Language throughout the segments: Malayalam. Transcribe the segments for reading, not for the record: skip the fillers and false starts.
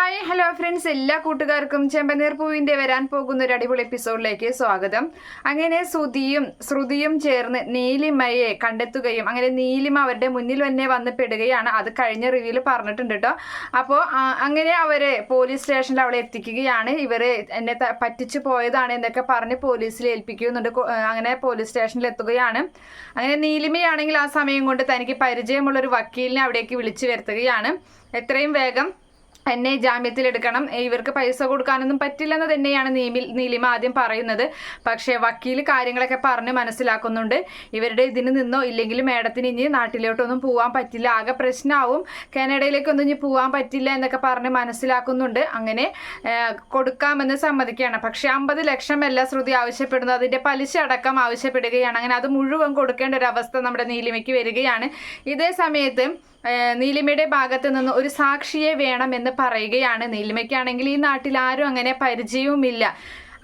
ഹായ് ഹലോ ഫ്രണ്ട്സ്, എല്ലാ കൂട്ടുകാർക്കും ചെമ്പനീർ പൂവിൻ്റെ വരാൻ പോകുന്ന ഒരു അടിപൊളി എപ്പിസോഡിലേക്ക് സ്വാഗതം. അങ്ങനെ ശ്രുതിയും ചേർന്ന് നീലിമയെ കണ്ടെത്തുകയും അങ്ങനെ നീലിമ അവരുടെ മുന്നിൽ തന്നെ വന്ന് പെടുകയാണ്. അത് കഴിഞ്ഞ റിവ്യൂവിൽ പറഞ്ഞിട്ടുണ്ട് കേട്ടോ. അപ്പോൾ അങ്ങനെ അവരെ പോലീസ് സ്റ്റേഷനിൽ അവളെ എത്തിക്കുകയാണ്. ഇവർ എന്നെ പറ്റിച്ചു പോയതാണ് എന്നൊക്കെ പറഞ്ഞ് പോലീസിൽ ഏൽപ്പിക്കുന്നുണ്ട്. അങ്ങനെ പോലീസ് സ്റ്റേഷനിൽ എത്തുകയാണ്. അങ്ങനെ നീലിമയാണെങ്കിൽ ആ സമയം കൊണ്ട് തനിക്ക് പരിചയമുള്ളൊരു വക്കീലിനെ അവിടേക്ക് വിളിച്ചു വരുത്തുകയാണ്. എത്രയും വേഗം എന്നെ ജാമ്യത്തിലെടുക്കണം, ഇവർക്ക് പൈസ കൊടുക്കാനൊന്നും പറ്റില്ലെന്ന് തന്നെയാണ് നീലിമ ആദ്യം പറയുന്നത്. പക്ഷേ വക്കീൽ കാര്യങ്ങളൊക്കെ പറഞ്ഞ് മനസ്സിലാക്കുന്നുണ്ട്. ഇവരുടെ ഇതിന് നിന്നോ ഇല്ലെങ്കിൽ മേഡത്തിന് ഇനി നാട്ടിലോട്ടൊന്നും പോകാൻ പറ്റില്ല, ആകെ പ്രശ്നമാവും, കാനഡയിലേക്കൊന്നും ഇനി പോകാൻ പറ്റില്ല എന്നൊക്കെ പറഞ്ഞ് മനസ്സിലാക്കുന്നുണ്ട്. അങ്ങനെ കൊടുക്കാമെന്ന് സമ്മതിക്കുകയാണ്. പക്ഷേ 50 ലക്ഷമല്ല ശ്രുതി ആവശ്യപ്പെടുന്നത്, അതിൻ്റെ പലിശ അടക്കം ആവശ്യപ്പെടുകയാണ്. അങ്ങനെ അത് മുഴുവൻ കൊടുക്കേണ്ട ഒരു അവസ്ഥ നമ്മുടെ നീലിമയ്ക്ക് വരികയാണ്. ഇതേ സമയത്ത് നീലിമയുടെ ഭാഗത്ത് നിന്ന് ഒരു സാക്ഷിയെ വേണമെന്ന് പറയുകയാണ്. നീലിമയ്ക്കാണെങ്കിൽ ഈ നാട്ടിൽ ആരും അങ്ങനെ പരിചയവുമില്ല.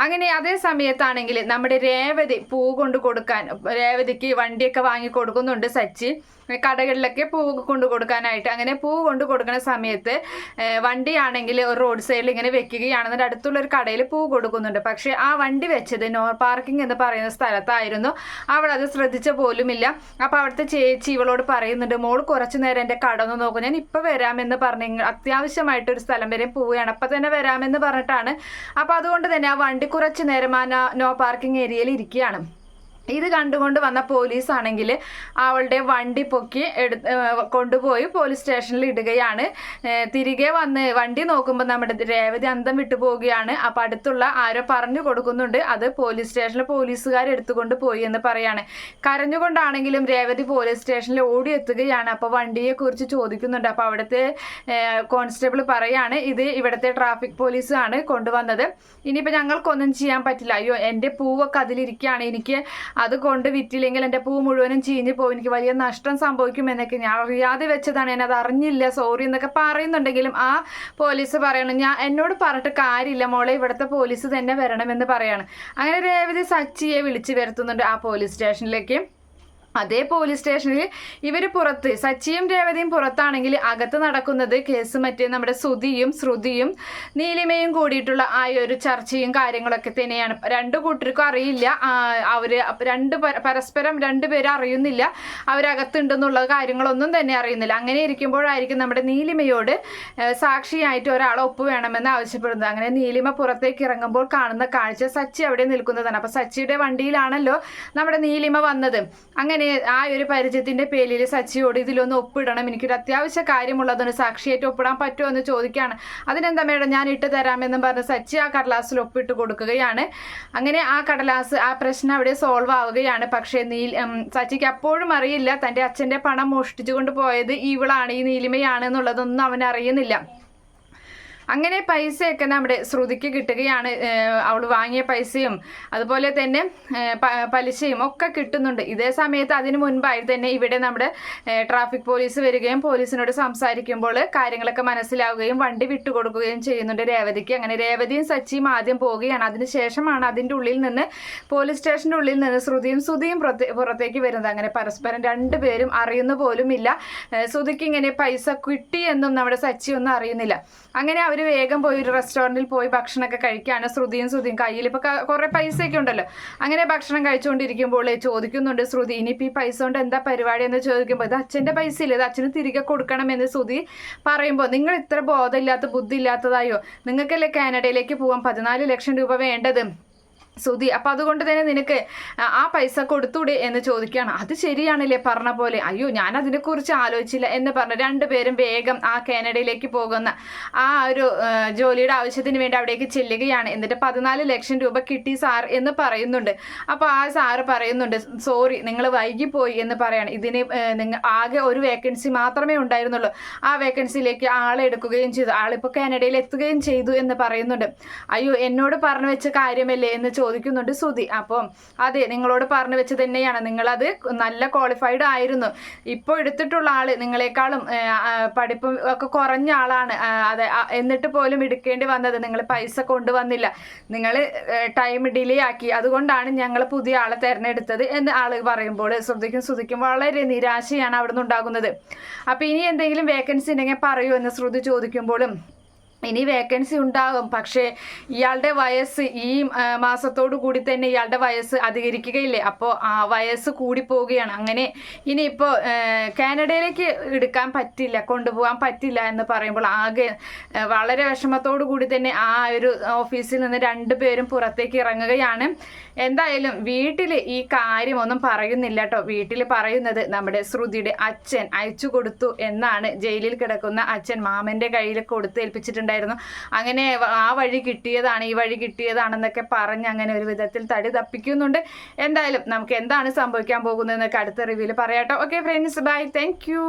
അങ്ങനെ അതേ സമയത്താണെങ്കിൽ നമ്മുടെ രേവതി പൂ കൊണ്ട് കൊടുക്കാൻ, രേവതിക്ക് വണ്ടിയൊക്കെ വാങ്ങി കൊടുക്കുന്നുണ്ട് സച്ചി, കടകളിലൊക്കെ പൂ കൊണ്ട് കൊടുക്കാനായിട്ട്. അങ്ങനെ പൂ കൊണ്ട് കൊടുക്കുന്ന സമയത്ത് വണ്ടിയാണെങ്കിൽ ഒരു റോഡ് സൈഡിൽ ഇങ്ങനെ വെക്കുകയാണെന്നിട്ട് അടുത്തുള്ളൊരു കടയിൽ പൂ കൊടുക്കുന്നുണ്ട്. പക്ഷേ ആ വണ്ടി വെച്ചത് നോ പാർക്കിംഗ് എന്ന് പറയുന്ന സ്ഥലത്തായിരുന്നു. അവളത് ശ്രദ്ധിച്ച പോലുമില്ല. അപ്പോൾ അവിടുത്തെ ചേച്ചി ഇവളോട് പറയുന്നുണ്ട്, മോൾ കുറച്ച് നേരം എൻ്റെ കട ഒന്ന് നോക്കും, ഞാൻ ഇപ്പോൾ വരാമെന്ന് പറഞ്ഞ് അത്യാവശ്യമായിട്ടൊരു സ്ഥലം വരെ പോവുകയാണ്, അപ്പം തന്നെ വരാമെന്ന് പറഞ്ഞിട്ടാണ്. അപ്പോൾ അതുകൊണ്ട് തന്നെ ആ വണ്ടി കുറച്ച് നേരം ആ നോ പാർക്കിംഗ് ഏരിയയിൽ ഇരിക്കുകയാണ്. ഇത് കണ്ടുകൊണ്ട് വന്ന പോലീസ് ആണെങ്കിൽ അവളുടെ വണ്ടി പൊക്കി കൊണ്ടുപോയി പോലീസ് സ്റ്റേഷനിൽ ഇടുകയാണ്. തിരികെ വന്ന് വണ്ടി നോക്കുമ്പോൾ നമ്മുടെ രേവതി അന്തം വിട്ടു പോവുകയാണ്. അപ്പോൾ അടുത്തുള്ള ആരോ പറഞ്ഞു കൊടുക്കുന്നുണ്ട്, അത് പോലീസ് സ്റ്റേഷനിൽ പോലീസുകാർ എടുത്തുകൊണ്ട് പോയി എന്ന് പറയാണ്. കരഞ്ഞുകൊണ്ടാണെങ്കിലും രേവതി പോലീസ് സ്റ്റേഷനിൽ ഓടിയെത്തുകയാണ്. അപ്പോൾ വണ്ടിയെക്കുറിച്ച് ചോദിക്കുന്നുണ്ട്. അപ്പോൾ അവിടുത്തെ കോൺസ്റ്റബിൾ പറയാണ്, ഇത് ഇവിടുത്തെ ട്രാഫിക് പോലീസാണ് കൊണ്ടുവന്നത്, ഇനിയിപ്പോൾ ഞങ്ങൾക്കൊന്നും ചെയ്യാൻ പറ്റില്ല, അയ്യോ എൻ്റെ പൂവൊക്കെ അതിലിരിക്കുകയാണ്, എനിക്ക് അത് കൊണ്ട് വിറ്റില്ലെങ്കിൽ എൻ്റെ പൂ മുഴുവനും ചീഞ്ഞു പോകും, എനിക്ക് വലിയ നഷ്ടം സംഭവിക്കുമെന്നൊക്കെ, ഞാൻ അറിയാതെ വെച്ചതാണ്, ഞാൻ അത് അറിഞ്ഞില്ല, സോറി എന്നൊക്കെ പറയുന്നുണ്ടെങ്കിലും ആ പോലീസ് പറയണം, എന്നോട് പറഞ്ഞിട്ട് കാര്യമില്ല മോളെ, ഇവിടുത്തെ പോലീസ് തന്നെ വരണമെന്ന് പറയാണ്. അങ്ങനെ രേവതി സച്ചിയെ വിളിച്ചു വരുത്തുന്നുണ്ട് ആ പോലീസ് സ്റ്റേഷനിലേക്ക്. അതേ പോലീസ് സ്റ്റേഷനിൽ ഇവർ പുറത്ത്, സച്ചിയും രേവതിയും പുറത്താണെങ്കിൽ അകത്ത് നടക്കുന്നത് കേസ് മറ്റേ നമ്മുടെ ശ്രുതിയും നീലിമയും കൂടിയിട്ടുള്ള ആ ഒരു ചർച്ചയും കാര്യങ്ങളൊക്കെ തന്നെയാണ്. രണ്ടു കൂട്ടർക്കും അറിയില്ല, അവർ പരസ്പരം രണ്ടുപേരും അറിയുന്നില്ല അവരകത്തുണ്ടെന്നുള്ള കാര്യങ്ങളൊന്നും തന്നെ അറിയുന്നില്ല. അങ്ങനെ ഇരിക്കുമ്പോഴായിരിക്കും നമ്മുടെ നീലിമയോട് സാക്ഷിയായിട്ട് ഒരാളെ ഒപ്പ് വേണമെന്ന് ആവശ്യപ്പെടുന്നത്. അങ്ങനെ നീലിമ പുറത്തേക്ക് ഇറങ്ങുമ്പോൾ കാണുന്ന കാഴ്ച സച്ചി അവിടെ നിൽക്കുന്നതാണ്. അപ്പോൾ സച്ചിയുടെ വണ്ടിയിലാണല്ലോ നമ്മുടെ നീലിമ വന്നത്. അങ്ങനെ ആ ഒരു പരിചയത്തിന്റെ പേരിൽ സച്ചിയോട് ഇതിലൊന്ന് ഒപ്പിടണം, എനിക്കൊരു അത്യാവശ്യ കാര്യമുള്ളതൊന്ന് സാക്ഷിയായിട്ട് ഒപ്പിടാൻ പറ്റുമോ എന്ന് ചോദിക്കുകയാണ്. അതിനെന്താ മേഡം, ഞാൻ ഇട്ട് തരാമെന്നും പറഞ്ഞ് സച്ചി ആ കടലാസിൽ ഒപ്പിട്ട് കൊടുക്കുകയാണ്. അങ്ങനെ ആ പ്രശ്നം അവിടെ സോൾവ് ആവുകയാണ്. പക്ഷേ സച്ചിക്ക് അപ്പോഴും അറിയില്ല തൻ്റെ അച്ഛൻ്റെ പണം മോഷ്ടിച്ചുകൊണ്ട് പോയത് ഇവളാണ്, ഈ നീലിമയാണ് എന്നുള്ളതൊന്നും അവൻ അറിയുന്നില്ല. അങ്ങനെ പൈസയൊക്കെ നമ്മുടെ ശ്രുതിക്ക് കിട്ടുകയാണ്. അവൾ വാങ്ങിയ പൈസയും അതുപോലെ തന്നെ പലിശയും ഒക്കെ കിട്ടുന്നുണ്ട്. ഇതേ സമയത്ത് അതിനു മുൻപായി തന്നെ ഇവിടെ നമ്മുടെ ട്രാഫിക് പോലീസ് വരികയും പോലീസിനോട് സംസാരിക്കുമ്പോൾ കാര്യങ്ങളൊക്കെ മനസ്സിലാവുകയും വണ്ടി വിട്ടുകൊടുക്കുകയും ചെയ്യുന്നുണ്ട് രേവതിക്ക്. അങ്ങനെ രേവതിയും സച്ചിയും ആദ്യം പോവുകയാണ്. അതിനുശേഷമാണ് അതിൻ്റെ ഉള്ളിൽ നിന്ന്, പോലീസ് സ്റ്റേഷൻ്റെ ഉള്ളിൽ നിന്ന് ശ്രുതിയും പുറത്തേക്ക് വരുന്നത്. അങ്ങനെ പരസ്പരം രണ്ടുപേരും അറിയുന്ന പോലുമില്ല. ശ്രുതിക്ക് ഇങ്ങനെ പൈസ കിട്ടിയെന്നും നമ്മുടെ സച്ചി ഒന്നും അറിയുന്നില്ല. അങ്ങനെ അവർ വേഗം പോയി ഒരു റെസ്റ്റോറൻറ്റിൽ പോയി ഭക്ഷണമൊക്കെ കഴിക്കുകയാണ്. ശ്രുതിയും കയ്യിൽ ഇപ്പോൾ കുറേ പൈസയൊക്കെ ഉണ്ടല്ലോ. അങ്ങനെ ഭക്ഷണം കഴിച്ചുകൊണ്ടിരിക്കുമ്പോൾ ചോദിക്കുന്നുണ്ട് ശ്രുതി, ഇനിയിപ്പോൾ ഈ പൈസ കൊണ്ട് എന്താ പരിപാടി എന്ന് ചോദിക്കുമ്പോൾ, ഇത് അച്ഛൻ്റെ പൈസ ഇല്ല, ഇത് അച്ഛന് തിരികെ കൊടുക്കണമെന്ന് ശ്രുതി പറയുമ്പോൾ, നിങ്ങൾ ഇത്ര ബോധമില്ലാത്ത ബുദ്ധി ഇല്ലാത്തതായോ, നിങ്ങൾക്കല്ലേ കാനഡയിലേക്ക് പോകാൻ 14 ലക്ഷം രൂപ വേണ്ടത് ശ്രുതി, അപ്പം അതുകൊണ്ട് തന്നെ നിനക്ക് ആ പൈസ കൊടുത്തൂടെ എന്ന് ചോദിക്കുകയാണ്. അത് ശരിയാണല്ലേ പറഞ്ഞ പോലെ, അയ്യോ ഞാൻ അതിനെക്കുറിച്ച് ആലോചിച്ചില്ല എന്ന് പറഞ്ഞ് രണ്ടുപേരും വേഗം ആ കാനഡയിലേക്ക് പോകുന്ന ആ ഒരു ജോലിയുടെ ആവശ്യത്തിന് വേണ്ടി അവിടേക്ക് ചെല്ലുകയാണ്. എന്നിട്ട് 14 ലക്ഷം രൂപ കിട്ടി സാർ എന്ന് പറയുന്നുണ്ട്. അപ്പോൾ ആ സാറ് പറയുന്നുണ്ട്, സോറി നിങ്ങൾ വൈകിപ്പോയി എന്ന് പറയാണ്. ഇതിന് ആകെ ഒരു വേക്കൻസി മാത്രമേ ഉണ്ടായിരുന്നുള്ളൂ, ആ വേക്കൻസിയിലേക്ക് ആളെ എടുക്കുകയും ചെയ്തു, ആളിപ്പോൾ കാനഡയിൽ എത്തുകയും ചെയ്തു എന്ന് പറയുന്നുണ്ട്. അയ്യോ എന്നോട് പറഞ്ഞു വെച്ച കാര്യമല്ലേ എന്ന് ചോദിക്കുന്നുണ്ട് ശ്രുതി. അപ്പം അതെ, നിങ്ങളോട് പറഞ്ഞു വെച്ച് തന്നെയാണ്, നിങ്ങളത് നല്ല ക്വാളിഫൈഡ് ആയിരുന്നു, ഇപ്പോൾ എടുത്തിട്ടുള്ള ആള് നിങ്ങളെക്കാളും പഠിപ്പ് ഒക്കെ കുറഞ്ഞ ആളാണ്, അതെ, എന്നിട്ട് പോലും എടുക്കേണ്ടി വന്നത്, നിങ്ങൾ പൈസ കൊണ്ടുവന്നില്ല, നിങ്ങൾ ടൈം ഡിലേ ആക്കി, അതുകൊണ്ടാണ് ഞങ്ങൾ പുതിയ ആളെ തിരഞ്ഞെടുത്തത് എന്ന് ആള് പറയുമ്പോൾ ശ്രുതിക്കും വളരെ നിരാശയാണ് അവിടെ നിന്ന് ഉണ്ടാകുന്നത്. അപ്പം ഇനി എന്തെങ്കിലും വേക്കൻസി ഉണ്ടെങ്കിൽ പറയൂ എന്ന് ശ്രുതി ചോദിക്കുമ്പോഴും ഇനി വേക്കൻസി ഉണ്ടാകും. പക്ഷേ ഇയാളുടെ വയസ്സ് ഈ മാസത്തോടു കൂടി തന്നെ ഇയാളുടെ വയസ്സ് അധികരിക്കുകയില്ലേ, അപ്പോൾ ആ വയസ്സ് കൂടി പോവുകയാണ്. അങ്ങനെ ഇനിയിപ്പോൾ കാനഡയിലേക്ക് എടുക്കാൻ പറ്റില്ല, കൊണ്ടുപോകാൻ പറ്റില്ല എന്ന് പറയുമ്പോൾ ആകെ വളരെ വിഷമത്തോടു കൂടി തന്നെ ആ ഒരു ഓഫീസിൽ നിന്ന് 2 പേരും പുറത്തേക്ക് ഇറങ്ങുകയാണ്. എന്തായാലും വീട്ടിൽ ഈ കാര്യമൊന്നും പറയുന്നില്ല കേട്ടോ. വീട്ടിൽ പറയുന്നത് നമ്മുടെ ശ്രുതിയുടെ അച്ഛൻ അയച്ചു കൊടുത്തു എന്നാണ്. ജയിലിൽ കിടക്കുന്ന അച്ഛൻ മാമൻ്റെ കയ്യിൽ കൊടുത്തേൽപ്പിച്ചിട്ടുണ്ടായിരുന്നു. അങ്ങനെ ആ വഴി കിട്ടിയതാണ്, ഈ വഴി കിട്ടിയതാണെന്നൊക്കെ പറഞ്ഞ് അങ്ങനെ ഒരു വിധത്തിൽ തടി തപ്പിക്കുന്നുണ്ട്. എന്തായാലും നമുക്ക് എന്താണ് സംഭവിക്കാൻ പോകുന്നതെന്നൊക്കെ അടുത്ത റിവ്യൂവിൽ പറയാട്ടോ. Okay friends, bye, thank U.